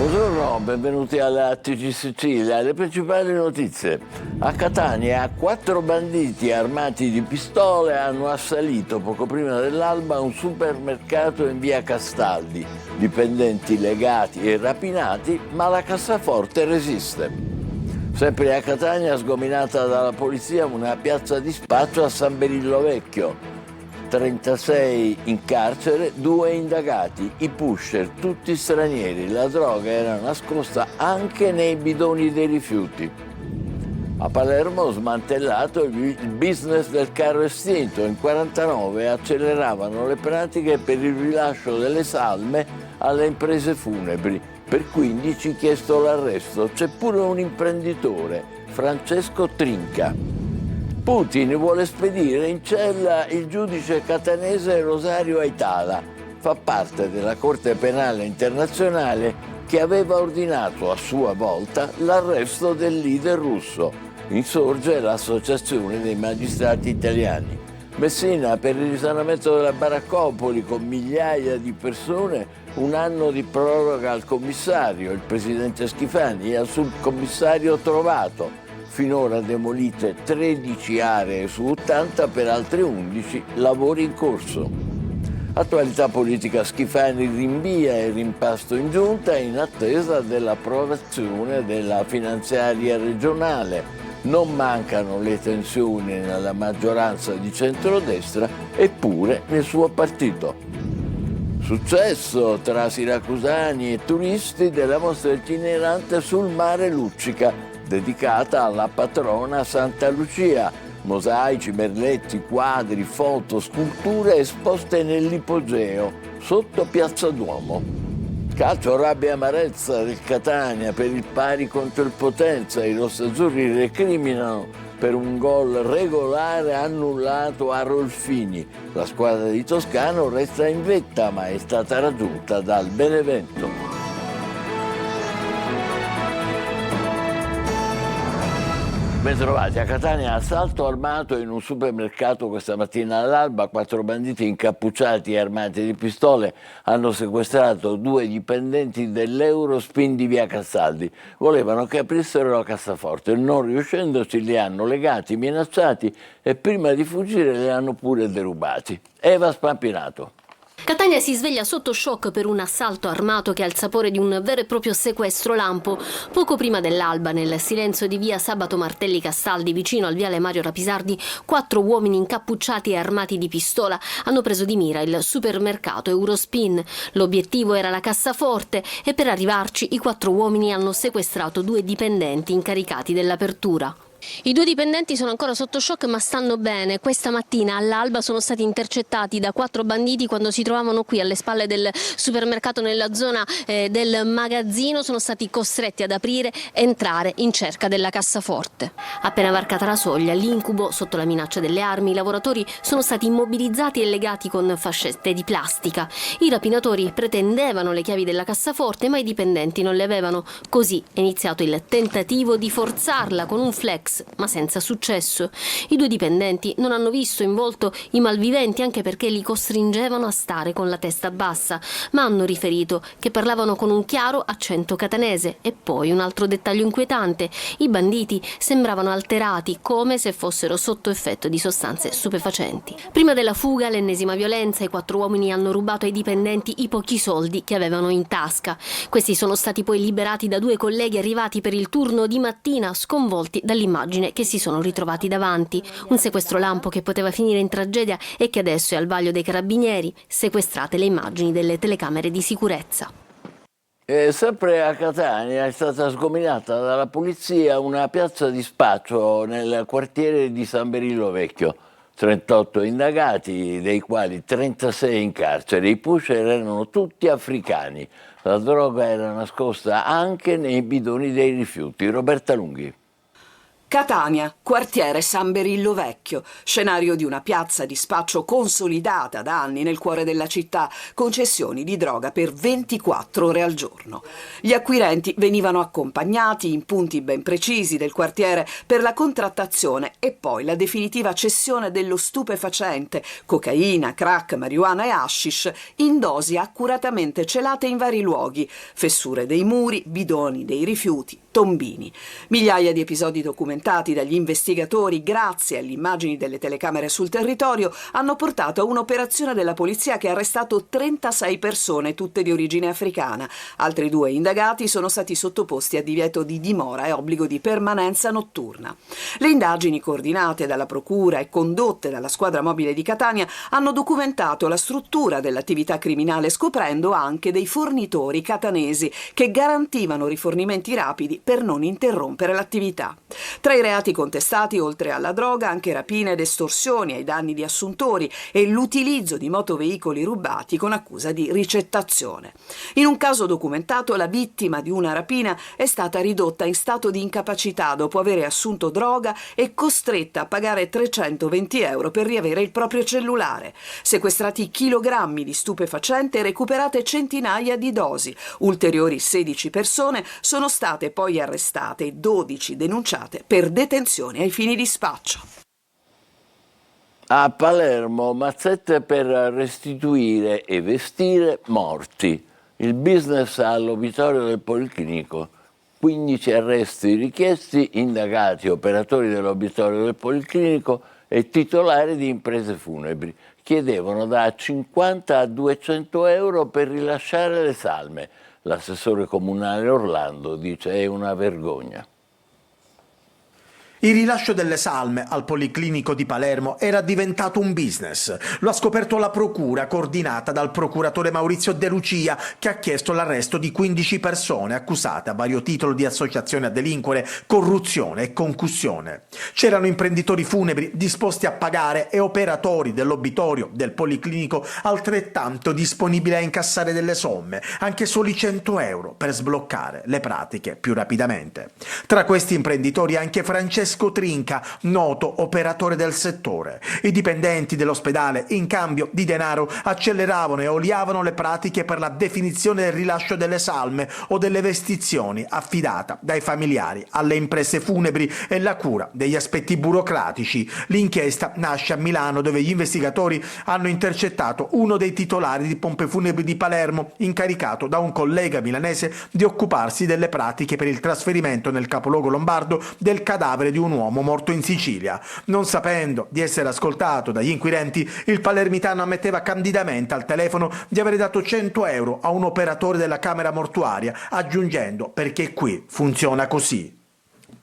Buongiorno, benvenuti alla TG Sicilia. Le principali notizie. A Catania 4 banditi armati di pistole hanno assalito poco prima dell'alba un supermercato in via Castaldi. Dipendenti legati e rapinati, ma la cassaforte resiste. Sempre a Catania, sgominata dalla polizia, una piazza di spaccio a San Berillo Vecchio. 36 in carcere, 2 indagati, i pusher, tutti stranieri. La droga era nascosta anche nei bidoni dei rifiuti. A Palermo smantellato il business del carro estinto. In 49 acceleravano le pratiche per il rilascio delle salme alle imprese funebri. Per 15 chiesto l'arresto. C'è pure un imprenditore, Francesco Trinca. Putin vuole spedire in cella il giudice catanese Rosario Aitala. Fa parte della Corte Penale Internazionale che aveva ordinato a sua volta l'arresto del leader russo. Insorge l'Associazione dei Magistrati Italiani. Messina per il risanamento della baraccopoli con migliaia di persone, 1 anno di proroga al commissario, il presidente Schifani e al subcommissario Trovato. Finora demolite 13 aree su 80, per altre 11 lavori in corso. Attualità politica, Schifani rinvia il rimpasto in giunta in attesa dell'approvazione della finanziaria regionale. Non mancano le tensioni nella maggioranza di centrodestra eppure nel suo partito. Successo tra siracusani e turisti della mostra itinerante sul mare Luccica, dedicata alla patrona Santa Lucia. Mosaici, merletti, quadri, foto, sculture esposte nell'ipogeo sotto Piazza Duomo. Calcio, rabbia e amarezza del Catania per il pari contro il Potenza. I rossazzurri recriminano per un gol regolare annullato a Rolfini. La squadra di Toscano resta in vetta ma è stata raggiunta dal Benevento. Bentrovati. A Catania, assalto armato in un supermercato questa mattina all'alba. 4 banditi incappucciati e armati di pistole hanno sequestrato 2 dipendenti dell'Eurospin di via Castaldi. Volevano che aprissero la cassaforte, non riuscendoci li hanno legati, minacciati e prima di fuggire li hanno pure derubati. Eva Spampinato. Catania si sveglia sotto shock per un assalto armato che ha il sapore di un vero e proprio sequestro lampo. Poco prima dell'alba, nel silenzio di via Sabato Martelli Castaldi, vicino al viale Mario Rapisardi, 4 uomini incappucciati e armati di pistola hanno preso di mira il supermercato Eurospin. L'obiettivo era la cassaforte e per arrivarci i 4 uomini hanno sequestrato 2 dipendenti incaricati dell'apertura. I 2 dipendenti sono ancora sotto shock ma stanno bene. Questa mattina all'alba sono stati intercettati da 4 banditi quando si trovavano qui alle spalle del supermercato nella zona del magazzino. Sono stati costretti ad aprire e entrare in cerca della cassaforte. Appena varcata la soglia, l'incubo sotto la minaccia delle armi, i lavoratori sono stati immobilizzati e legati con fascette di plastica. I rapinatori pretendevano le chiavi della cassaforte ma i dipendenti non le avevano. Così è iniziato il tentativo di forzarla con un flex, ma senza successo. I 2 dipendenti non hanno visto in volto i malviventi anche perché li costringevano a stare con la testa bassa, ma hanno riferito che parlavano con un chiaro accento catanese. E poi un altro dettaglio inquietante: i banditi sembravano alterati, come se fossero sotto effetto di sostanze stupefacenti. Prima della fuga, l'ennesima violenza, i 4 uomini hanno rubato ai dipendenti i pochi soldi che avevano in tasca. Questi sono stati poi liberati da 2 colleghi arrivati per il turno di mattina, sconvolti dall'immagine che si sono ritrovati davanti. Un sequestro lampo che poteva finire in tragedia e che adesso è al vaglio dei carabinieri. Sequestrate le immagini delle telecamere di sicurezza. E sempre a Catania è stata sgominata dalla polizia una piazza di spaccio nel quartiere di San Berillo Vecchio. 38 indagati, dei quali 36 in carcere. I pusher erano tutti africani. La droga era nascosta anche nei bidoni dei rifiuti. Roberta Lunghi. Catania, quartiere San Berillo Vecchio, scenario di una piazza di spaccio consolidata da anni nel cuore della città, concessioni di droga per 24 ore al giorno. Gli acquirenti venivano accompagnati in punti ben precisi del quartiere per la contrattazione e poi la definitiva cessione dello stupefacente, cocaina, crack, marijuana e hashish, in dosi accuratamente celate in vari luoghi, fessure dei muri, bidoni dei rifiuti, tombini. Migliaia di episodi documentati dagli investigatori grazie alle immagini delle telecamere sul territorio hanno portato a un'operazione della polizia che ha arrestato 36 persone, tutte di origine africana. Altri 2 indagati sono stati sottoposti a divieto di dimora e obbligo di permanenza notturna. Le indagini coordinate dalla procura e condotte dalla squadra mobile di Catania hanno documentato la struttura dell'attività criminale, scoprendo anche dei fornitori catanesi che garantivano rifornimenti rapidi per non interrompere l'attività. Tra i reati contestati, oltre alla droga, anche rapine ed estorsioni ai danni di assuntori e l'utilizzo di motoveicoli rubati con accusa di ricettazione. In un caso documentato, la vittima di una rapina è stata ridotta in stato di incapacità dopo aver assunto droga e costretta a pagare 320 euro per riavere il proprio cellulare. Sequestrati chilogrammi di stupefacente e recuperate centinaia di dosi. Ulteriori 16 persone sono state poi arrestate e 12 denunciate per detenzione ai fini di spaccio. A Palermo, mazzette per restituire e vestire morti. Il business all'obitorio del Policlinico. 15 arresti richiesti, indagati operatori dell'obitorio del Policlinico e titolari di imprese funebri. Chiedevano da 50 a 200 euro per rilasciare le salme. L'assessore comunale Orlando dice è una vergogna. Il rilascio delle salme al Policlinico di Palermo era diventato un business. Lo ha scoperto la procura, coordinata dal procuratore Maurizio De Lucia, che ha chiesto l'arresto di 15 persone accusate a vario titolo di associazione a delinquere, corruzione e concussione. C'erano imprenditori funebri disposti a pagare e operatori dell'obitorio del Policlinico altrettanto disponibili a incassare delle somme, anche soli 100 euro, per sbloccare le pratiche più rapidamente. Tra questi imprenditori anche Francesco Trinca, noto operatore del settore. I dipendenti dell'ospedale, in cambio di denaro, acceleravano e oliavano le pratiche per la definizione del rilascio delle salme o delle vestizioni affidata dai familiari alle imprese funebri e la cura degli aspetti burocratici. L'inchiesta nasce a Milano, dove gli investigatori hanno intercettato uno dei titolari di pompe funebri di Palermo, incaricato da un collega milanese di occuparsi delle pratiche per il trasferimento nel capoluogo lombardo del cadavere di un uomo morto in Sicilia. Non sapendo di essere ascoltato dagli inquirenti, il palermitano ammetteva candidamente al telefono di aver dato 100 euro a un operatore della camera mortuaria, aggiungendo: perché qui funziona così.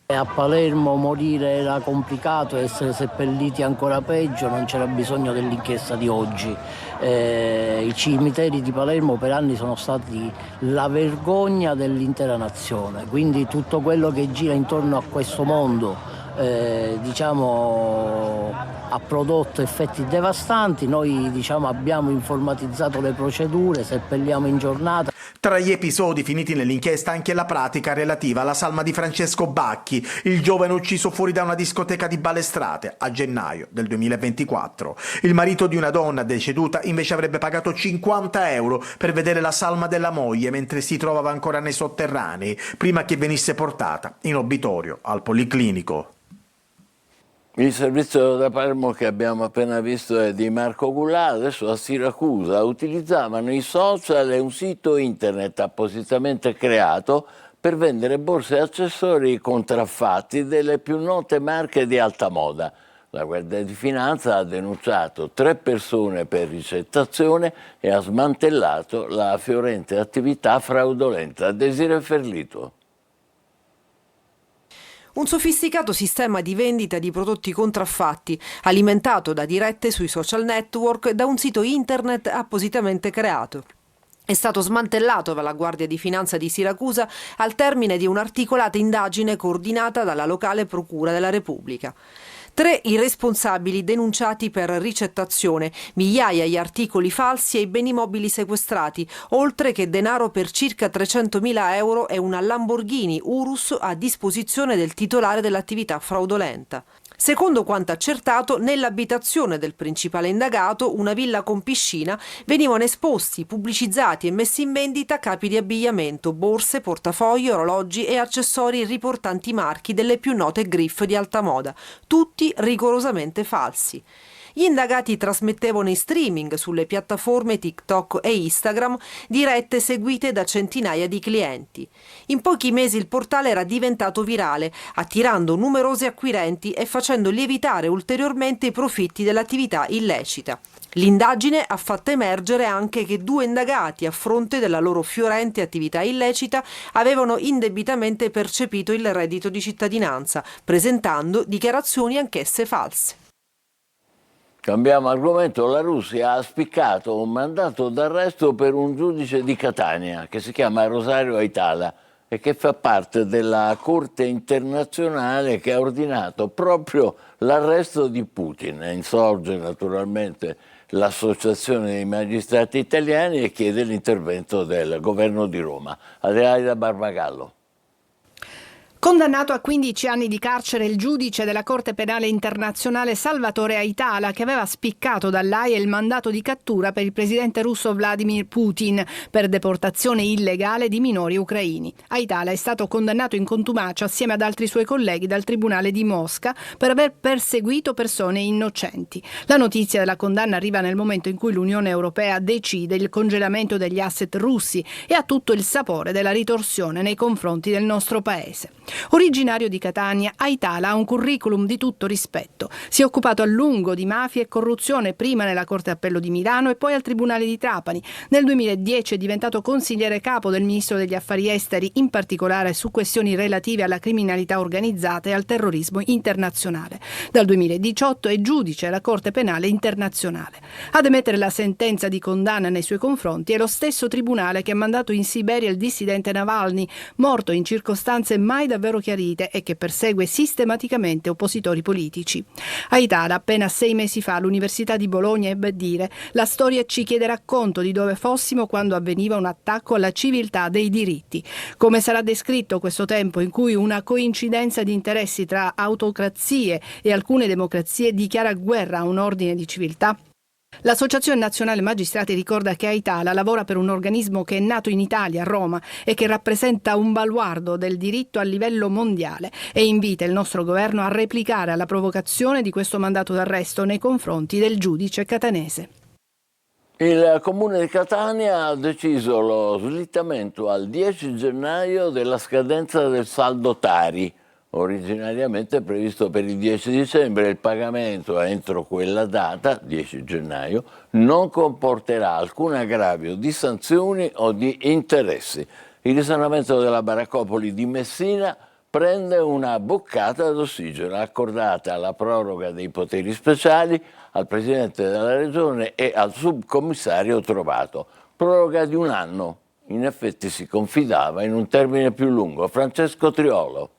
A Palermo morire era complicato, essere seppelliti ancora peggio, non c'era bisogno dell'inchiesta di oggi. I cimiteri di Palermo per anni sono stati la vergogna dell'intera nazione, quindi tutto quello che gira intorno a questo mondo ha prodotto effetti devastanti. Noi abbiamo informatizzato le procedure, seppelliamo in giornata. Tra gli episodi finiti nell'inchiesta anche la pratica relativa alla salma di Francesco Bacchi, il giovane ucciso fuori da una discoteca di Balestrate a gennaio del 2024. Il marito di una donna deceduta invece avrebbe pagato 50 euro per vedere la salma della moglie mentre si trovava ancora nei sotterranei, prima che venisse portata in obitorio al Policlinico. Il servizio da Palermo che abbiamo appena visto è di Marco Goulart. Adesso a Siracusa utilizzavano i social e un sito internet appositamente creato per vendere borse e accessori contraffatti delle più note marche di alta moda. La Guardia di Finanza ha denunciato 3 persone per ricettazione e ha smantellato la fiorente attività fraudolenta. Desiree Ferlito. Un sofisticato sistema di vendita di prodotti contraffatti, alimentato da dirette sui social network e da un sito internet appositamente creato. È stato smantellato dalla Guardia di Finanza di Siracusa al termine di un'articolata indagine coordinata dalla locale Procura della Repubblica. 3 i responsabili denunciati per ricettazione, migliaia gli articoli falsi e i beni mobili sequestrati, oltre che denaro per circa 300.000 euro e una Lamborghini Urus a disposizione del titolare dell'attività fraudolenta. Secondo quanto accertato, nell'abitazione del principale indagato, una villa con piscina, venivano esposti, pubblicizzati e messi in vendita capi di abbigliamento, borse, portafogli, orologi e accessori riportanti marchi delle più note griffe di alta moda, tutti rigorosamente falsi. Gli indagati trasmettevano in streaming sulle piattaforme TikTok e Instagram dirette seguite da centinaia di clienti. In pochi mesi il portale era diventato virale, attirando numerosi acquirenti e facendo lievitare ulteriormente i profitti dell'attività illecita. L'indagine ha fatto emergere anche che 2 indagati, a fronte della loro fiorente attività illecita, avevano indebitamente percepito il reddito di cittadinanza, presentando dichiarazioni anch'esse false. Cambiamo argomento. La Russia ha spiccato un mandato d'arresto per un giudice di Catania che si chiama Rosario Aitala e che fa parte della Corte internazionale che ha ordinato proprio l'arresto di Putin. Insorge naturalmente l'Associazione dei Magistrati Italiani e chiede l'intervento del governo di Roma. Adelaida Barbagallo. Condannato a 15 anni di carcere il giudice della Corte Penale Internazionale Salvatore Aitala, che aveva spiccato dall'Aia il mandato di cattura per il presidente russo Vladimir Putin per deportazione illegale di minori ucraini. Aitala è stato condannato in contumacia assieme ad altri suoi colleghi dal Tribunale di Mosca per aver perseguito persone innocenti. La notizia della condanna arriva nel momento in cui l'Unione Europea decide il congelamento degli asset russi e ha tutto il sapore della ritorsione nei confronti del nostro paese. Originario di Catania, Aitala ha un curriculum di tutto rispetto. Si è occupato a lungo di mafia e corruzione, prima nella Corte Appello di Milano e poi al Tribunale di Trapani. Nel 2010 è diventato consigliere capo del Ministro degli Affari Esteri, in particolare su questioni relative alla criminalità organizzata e al terrorismo internazionale. Dal 2018 è giudice alla Corte Penale Internazionale. Ad emettere la sentenza di condanna nei suoi confronti è lo stesso tribunale che ha mandato in Siberia il dissidente Navalny, morto in circostanze mai davvero chiarite e che persegue sistematicamente oppositori politici. Aitala, appena 6 mesi fa all'Università di Bologna, ebbe a dire: «La storia ci chiederà conto di dove fossimo quando avveniva un attacco alla civiltà dei diritti». Come sarà descritto questo tempo in cui una coincidenza di interessi tra autocrazie e alcune democrazie dichiara guerra a un ordine di civiltà? L'Associazione Nazionale Magistrati ricorda che Aitala lavora per un organismo che è nato in Italia, a Roma, e che rappresenta un baluardo del diritto a livello mondiale e invita il nostro governo a replicare alla provocazione di questo mandato d'arresto nei confronti del giudice catanese. Il Comune di Catania ha deciso lo slittamento al 10 gennaio della scadenza del saldo Tari, originariamente previsto per il 10 dicembre. Il pagamento entro quella data, 10 gennaio, non comporterà alcun aggravio di sanzioni o di interessi. Il risanamento della baraccopoli di Messina prende una boccata d'ossigeno accordata alla proroga dei poteri speciali al Presidente della Regione e al subcommissario Trovato. Proroga di 1 anno. In effetti si confidava in un termine più lungo. Francesco Triolo.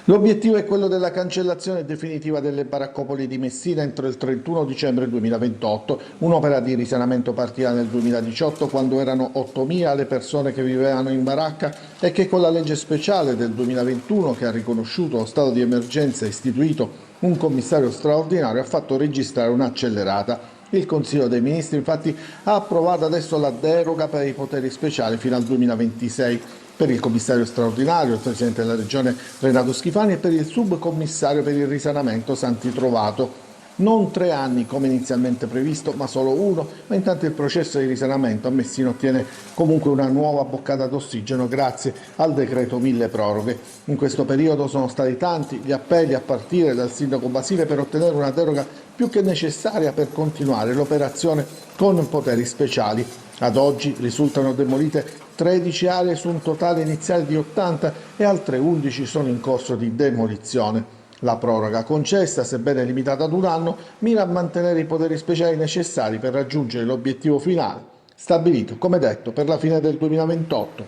L'obiettivo è quello della cancellazione definitiva delle baraccopoli di Messina entro il 31 dicembre 2028, un'opera di risanamento partita nel 2018 quando erano 8.000 le persone che vivevano in baracca e che con la legge speciale del 2021, che ha riconosciuto lo stato di emergenza e istituito un commissario straordinario, ha fatto registrare un'accelerata. Il Consiglio dei Ministri infatti ha approvato adesso la deroga per i poteri speciali fino al 2026. Per il commissario straordinario, il presidente della regione Renato Schifani, e per il subcommissario per il risanamento Santi Trovato. Non 3 anni come inizialmente previsto, ma solo 1, ma intanto il processo di risanamento a Messina ottiene comunque una nuova boccata d'ossigeno grazie al decreto mille proroghe. In questo periodo sono stati tanti gli appelli a partire dal sindaco Basile per ottenere una deroga più che necessaria per continuare l'operazione con poteri speciali. Ad oggi risultano demolite 13 aree su un totale iniziale di 80 e altre 11 sono in corso di demolizione. La proroga concessa, sebbene limitata ad 1 anno, mira a mantenere i poteri speciali necessari per raggiungere l'obiettivo finale, stabilito, come detto, per la fine del 2028.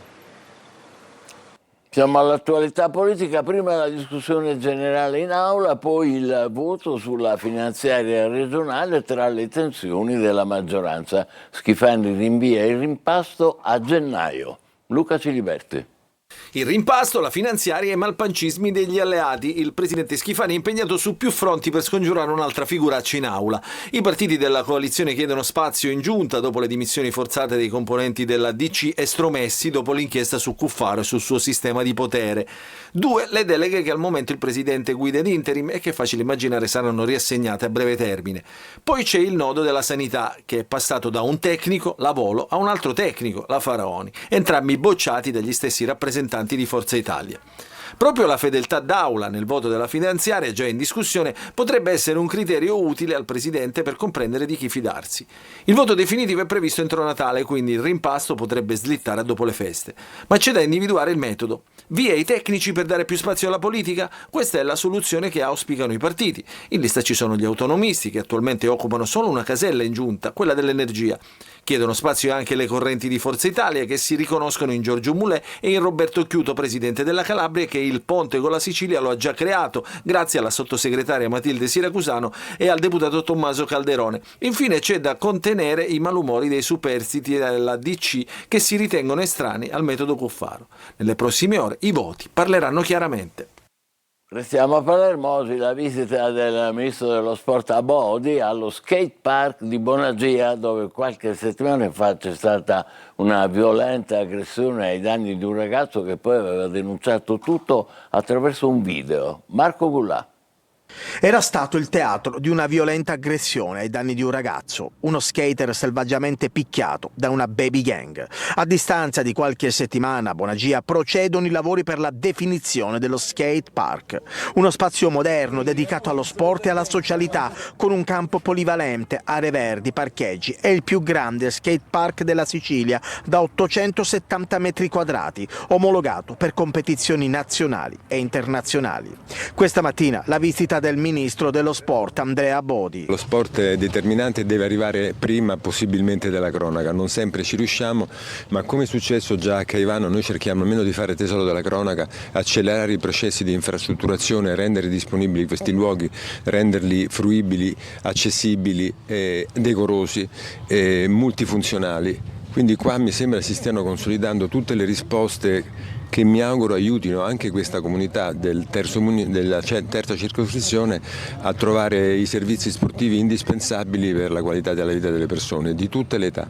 Siamo all'attualità politica, prima la discussione generale in aula, poi il voto sulla finanziaria regionale tra le tensioni della maggioranza. Schifani rinvia il rimpasto a gennaio. Luca Ciliberti. Il rimpasto, la finanziaria e i malpancismi degli alleati. Il presidente Schifani è impegnato su più fronti per scongiurare un'altra figuraccia in aula. I partiti della coalizione chiedono spazio in giunta dopo le dimissioni forzate dei componenti della DC estromessi dopo l'inchiesta su Cuffaro e sul suo sistema di potere. 2. Le deleghe che al momento il presidente guida ad interim e che è facile immaginare saranno riassegnate a breve termine. Poi c'è il nodo della sanità, che è passato da un tecnico, la Volo, a un altro tecnico, la Faraoni, entrambi bocciati dagli stessi rappresentanti di Forza Italia. Proprio la fedeltà d'aula nel voto della finanziaria, già in discussione, potrebbe essere un criterio utile al Presidente per comprendere di chi fidarsi. Il voto definitivo è previsto entro Natale, quindi il rimpasto potrebbe slittare a dopo le feste. Ma c'è da individuare il metodo. Via i tecnici per dare più spazio alla politica? Questa è la soluzione che auspicano i partiti. In lista ci sono gli autonomisti, che attualmente occupano solo una casella in giunta, quella dell'energia. Chiedono spazio anche le correnti di Forza Italia, che si riconoscono in Giorgio Mulè e in Roberto Chiuto, presidente della Calabria, che il ponte con la Sicilia lo ha già creato, grazie alla sottosegretaria Matilde Siracusano e al deputato Tommaso Calderone. Infine c'è da contenere i malumori dei superstiti della DC che si ritengono estranei al metodo Cuffaro. Nelle prossime ore i voti parleranno chiaramente. Restiamo a Palermo, oggi la visita del ministro dello sport a Bodi allo skate park di Bonagia, dove qualche settimana fa c'è stata una violenta aggressione ai danni di un ragazzo che poi aveva denunciato tutto attraverso un video. Marco Gullà. Era stato il teatro di una violenta aggressione ai danni di un ragazzo, uno skater selvaggiamente picchiato da una baby gang. A distanza di qualche settimana a Bonagia procedono i lavori per la definizione dello skate park, uno spazio moderno dedicato allo sport e alla socialità, con un campo polivalente, aree verdi, parcheggi. È il più grande skate park della Sicilia, da 870 metri quadrati, omologato per competizioni nazionali e internazionali. Questa mattina la visita del ministro dello sport Andrea Bodi. Lo sport è determinante e deve arrivare prima possibilmente della cronaca, non sempre ci riusciamo, ma come è successo già a Caivano noi cerchiamo almeno di fare tesoro della cronaca, accelerare i processi di infrastrutturazione, rendere disponibili questi luoghi, renderli fruibili, accessibili, decorosi, multifunzionali. Quindi qua mi sembra si stiano consolidando tutte le risposte che mi auguro aiutino anche questa comunità della terza circoscrizione a trovare i servizi sportivi indispensabili per la qualità della vita delle persone di tutte le età.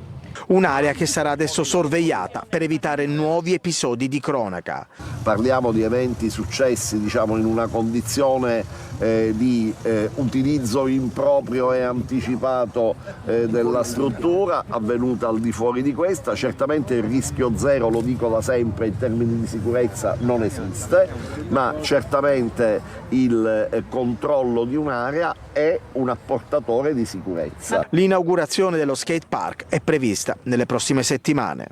Un'area che sarà adesso sorvegliata per evitare nuovi episodi di cronaca. Parliamo di eventi successi, in una condizione di utilizzo improprio e anticipato della struttura, avvenuta al di fuori di questa. Certamente il rischio zero, lo dico da sempre, in termini di sicurezza non esiste, ma certamente il controllo di un'area è un apportatore di sicurezza. L'inaugurazione dello skate park è prevista nelle prossime settimane.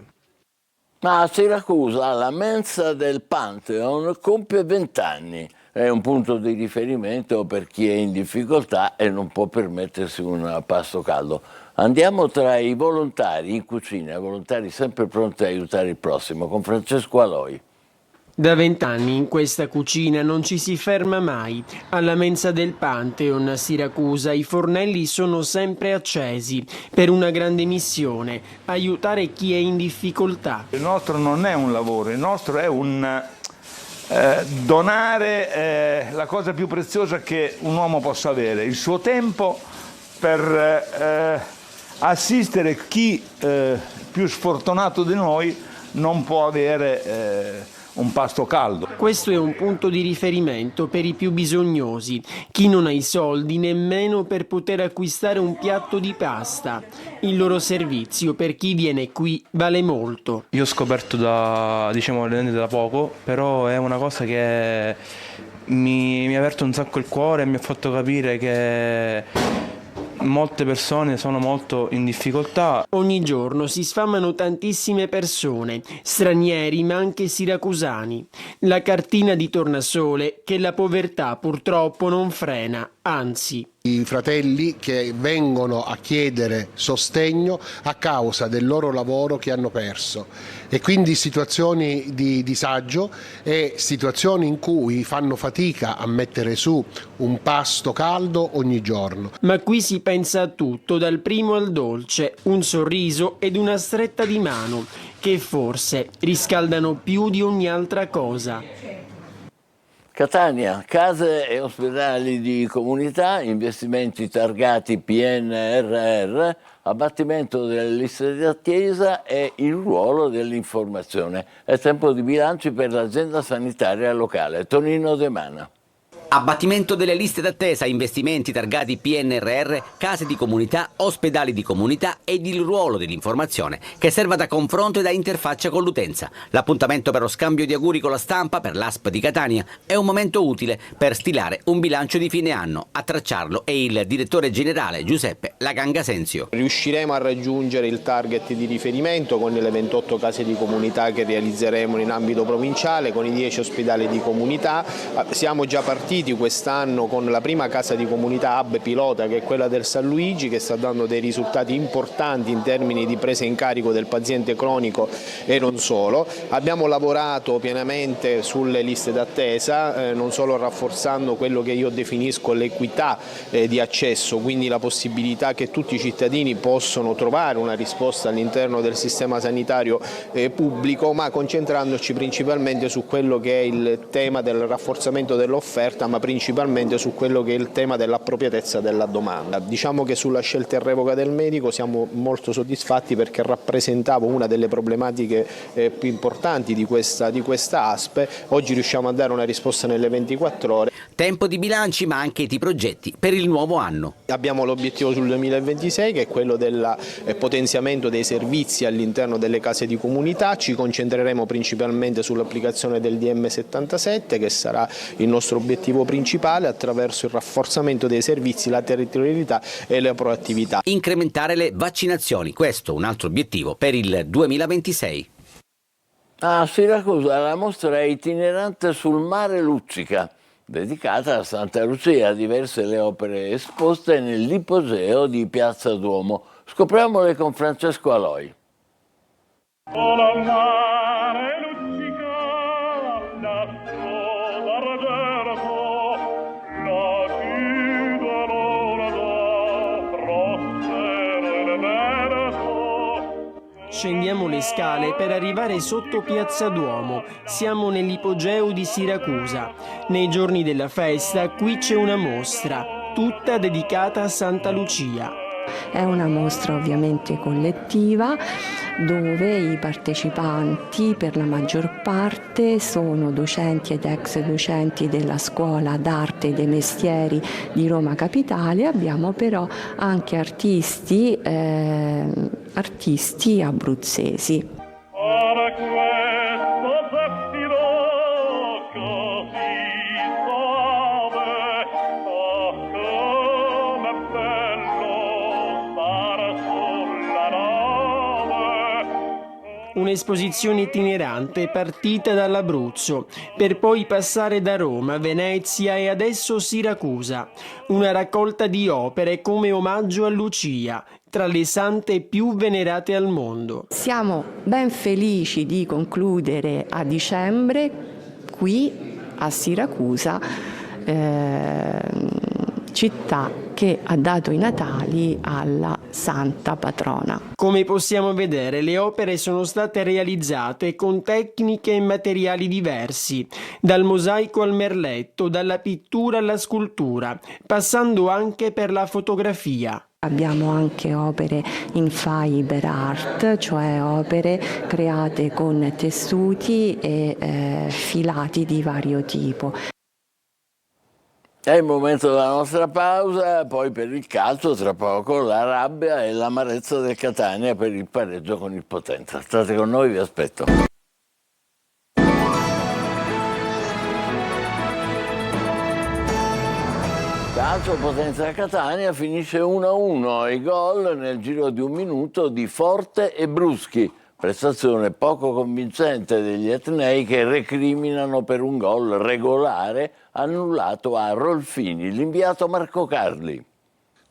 Ma a Siracusa la mensa del Pantheon compie 20 anni. È un punto di riferimento per chi è in difficoltà e non può permettersi un pasto caldo. Andiamo tra i volontari in cucina, volontari sempre pronti a aiutare il prossimo, con Francesco Aloi. Da 20 anni in questa cucina non ci si ferma mai. Alla mensa del Pantheon a Siracusa i fornelli sono sempre accesi per una grande missione: aiutare chi è in difficoltà. Il nostro non è un lavoro, il nostro è un donare la cosa più preziosa che un uomo possa avere, il suo tempo per assistere chi più sfortunato di noi non può avere un pasto caldo. Questo è un punto di riferimento per i più bisognosi, chi non ha i soldi nemmeno per poter acquistare un piatto di pasta. Il loro servizio per chi viene qui vale molto. Io ho scoperto da poco, però è una cosa che mi ha aperto un sacco il cuore e mi ha fatto capire che molte persone sono molto in difficoltà. Ogni giorno si sfamano tantissime persone, stranieri ma anche siracusani. La cartina di tornasole che la povertà purtroppo non frena, anzi I fratelli che vengono a chiedere sostegno a causa del loro lavoro che hanno perso, e quindi situazioni di disagio e situazioni in cui fanno fatica a mettere su un pasto caldo ogni giorno. Ma qui si pensa a tutto, dal primo al dolce, un sorriso ed una stretta di mano, che forse riscaldano più di ogni altra cosa. Catania, case e ospedali di comunità, investimenti targati PNRR, abbattimento delle liste di attesa e il ruolo dell'informazione. È tempo di bilanci per l'azienda sanitaria locale. Tonino De Mana. Abbattimento delle liste d'attesa, investimenti targati PNRR, case di comunità, ospedali di comunità ed il ruolo dell'informazione che serva da confronto e da interfaccia con l'utenza. L'appuntamento per lo scambio di auguri con la stampa per l'ASP di Catania è un momento utile per stilare un bilancio di fine anno. A tracciarlo è il direttore generale Giuseppe Lagangasenzio. Riusciremo a raggiungere il target di riferimento con le 28 case di comunità che realizzeremo in ambito provinciale, con i 10 ospedali di comunità. Siamo già partiti quest'anno con la prima casa di comunità hub pilota, che è quella del San Luigi, che sta dando dei risultati importanti in termini di presa in carico del paziente cronico e non solo. Abbiamo lavorato pienamente sulle liste d'attesa, non solo rafforzando quello che io definisco l'equità di accesso, quindi la possibilità che tutti i cittadini possono trovare una risposta all'interno del sistema sanitario pubblico, ma concentrandoci principalmente su quello che è il tema del rafforzamento dell'offerta, ma principalmente su quello che è il tema dell'appropriatezza della domanda. Diciamo che sulla scelta e revoca del medico siamo molto soddisfatti, perché rappresentava una delle problematiche più importanti di questa ASP. Oggi riusciamo a dare una risposta nelle 24 ore. Tempo di bilanci, ma anche di progetti per il nuovo anno. Abbiamo l'obiettivo sul 2026, che è quello del potenziamento dei servizi all'interno delle case di comunità. Ci concentreremo principalmente sull'applicazione del DM77, che sarà il nostro obiettivo principale, attraverso il rafforzamento dei servizi, la territorialità e la proattività. Incrementare le vaccinazioni, questo un altro obiettivo per il 2026. A Siracusa la mostra è itinerante sul mare Luccica, dedicata a Santa Lucia, diverse le opere esposte nell'Iposeo di Piazza Duomo. Scopriamole con Francesco Aloi. Scendiamo le scale per arrivare sotto Piazza Duomo. Siamo nell'ipogeo di Siracusa. Nei giorni della festa qui c'è una mostra, tutta dedicata a Santa Lucia. È una mostra ovviamente collettiva, dove i partecipanti per la maggior parte sono docenti ed ex docenti della Scuola d'Arte e dei Mestieri di Roma Capitale. Abbiamo però anche artisti abruzzesi. Un'esposizione itinerante partita dall'Abruzzo, per poi passare da Roma, Venezia e adesso Siracusa. Una raccolta di opere come omaggio a Lucia, tra le sante più venerate al mondo. Siamo ben felici di concludere a dicembre qui a Siracusa, città che ha dato i natali alla santa patrona. Come possiamo vedere, le opere sono state realizzate con tecniche e materiali diversi, dal mosaico al merletto, dalla pittura alla scultura, passando anche per la fotografia. Abbiamo anche opere in fiber art, cioè opere create con tessuti e filati di vario tipo. È il momento della nostra pausa, poi per il calcio tra poco la rabbia e l'amarezza del Catania per il pareggio con il Potenza. State con noi, vi aspetto. Calcio Potenza Catania finisce 1-1, i gol nel giro di un minuto di Forte e Bruschi. Prestazione poco convincente degli etnei che recriminano per un gol regolare annullato a Rolfini, l'inviato Marco Carli.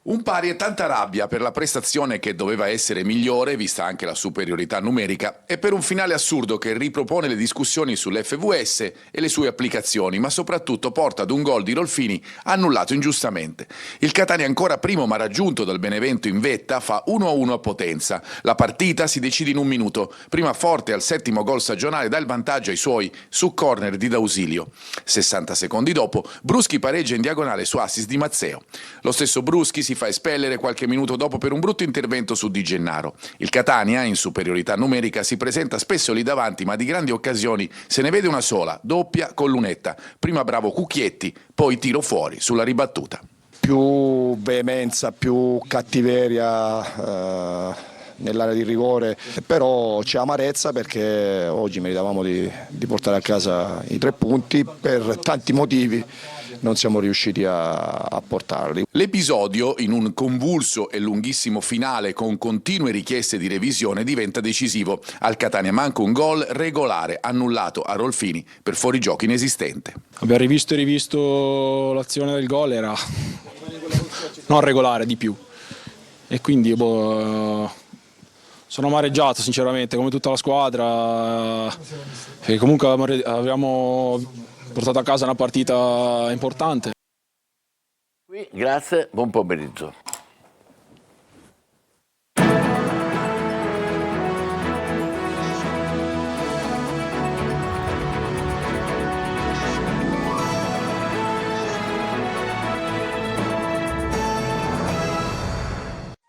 Un pari e tanta rabbia per la prestazione che doveva essere migliore, vista anche la superiorità numerica, e per un finale assurdo che ripropone le discussioni sull'FVS e le sue applicazioni, ma soprattutto porta ad un gol di Rolfini annullato ingiustamente. Il Catania, ancora primo ma raggiunto dal Benevento in vetta, fa 1-1 a Potenza. La partita si decide in un minuto. Prima Forte, al 7° gol stagionale, dà il vantaggio ai suoi su corner di D'Ausilio. 60 secondi dopo, Bruschi pareggia in diagonale su assist di Mazzeo. Lo stesso Bruschi si fa espellere qualche minuto dopo per un brutto intervento su Di Gennaro. Il Catania, in superiorità numerica, si presenta spesso lì davanti, ma di grandi occasioni se ne vede una sola, doppia con Lunetta. Prima bravo Cucchietti, poi tiro fuori sulla ribattuta. Più veemenza, più cattiveria nell'area di rigore, però c'è amarezza perché oggi meritavamo di portare a casa i 3 punti, per tanti motivi non siamo riusciti a portarli. L'episodio, in un convulso e lunghissimo finale con continue richieste di revisione, diventa decisivo. Al Catania manca un gol regolare annullato a Rolfini per fuorigioco inesistente. Abbiamo rivisto e rivisto l'azione del gol, era non regolare di più, e quindi sono amareggiato sinceramente, come tutta la squadra, e comunque abbiamo portato a casa una partita importante. Grazie, buon pomeriggio.